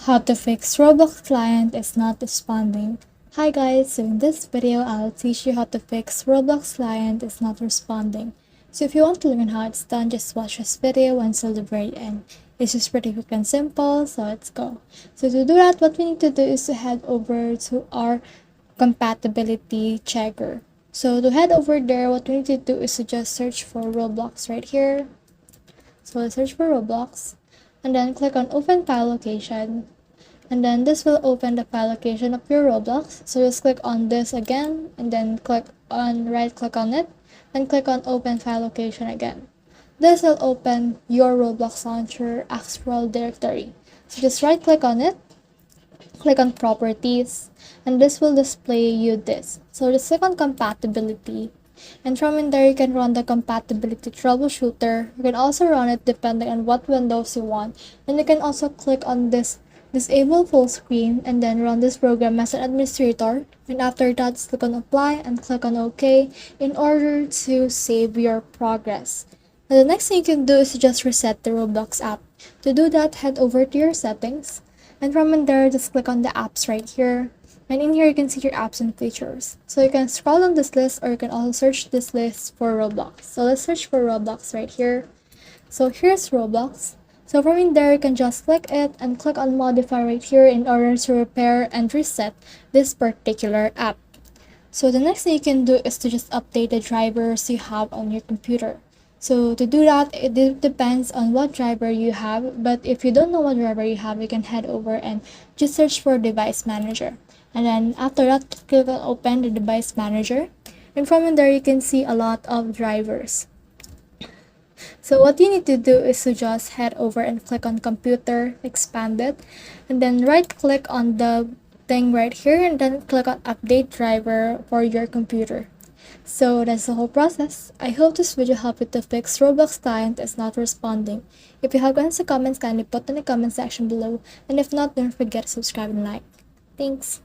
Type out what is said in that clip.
How to fix Roblox client is not responding. Hi guys, so in this video I'll teach you how to fix Roblox client is not responding. So if you want to learn how it's done, just watch this video until the very end. It's just pretty quick and simple, so let's go. So to do that, what we need to do is to head over to our compatibility checker. So to head over there, what we need to do is to just search for Roblox right here. So let's search for Roblox and then click on open file location, and then this will open the file location of your Roblox. So just click on this again and then right click on it and click on open file location again. This will open your Roblox launcher actual directory. So just right click on it, click on properties, and this will display you this. So just click on compatibility, and from in there you can run the compatibility troubleshooter. You can also run it depending on what windows you want, and you can also click on this disable full screen and then run this program as an administrator, and after that just click on apply and click on OK in order to save your progress. Now the next thing you can do is to just reset the Roblox app. To do that, head over to your settings, and from in there just click on the apps right here, and in here you can see your apps and features. So you can scroll on this list, or you can also search this list for Roblox. So let's search for Roblox right here. So here's Roblox. So from in there you can just click it and click on modify right here in order to repair and reset this particular app. So the next thing you can do is to just update the drivers you have on your computer. So to do that, it depends on what driver you have, but if you don't know what driver you have, you can head over and just search for device manager. And then after that, click on open the device manager, and from in there you can see a lot of drivers. So what you need to do is to just head over and click on computer, expand it, and then right click on the thing right here and then click on update driver for your computer. So that's the whole process. I hope this video helped you to fix Roblox client is not responding. If you have questions or comments, kindly put in the comment section below, and if not, don't forget to subscribe and like. Thanks.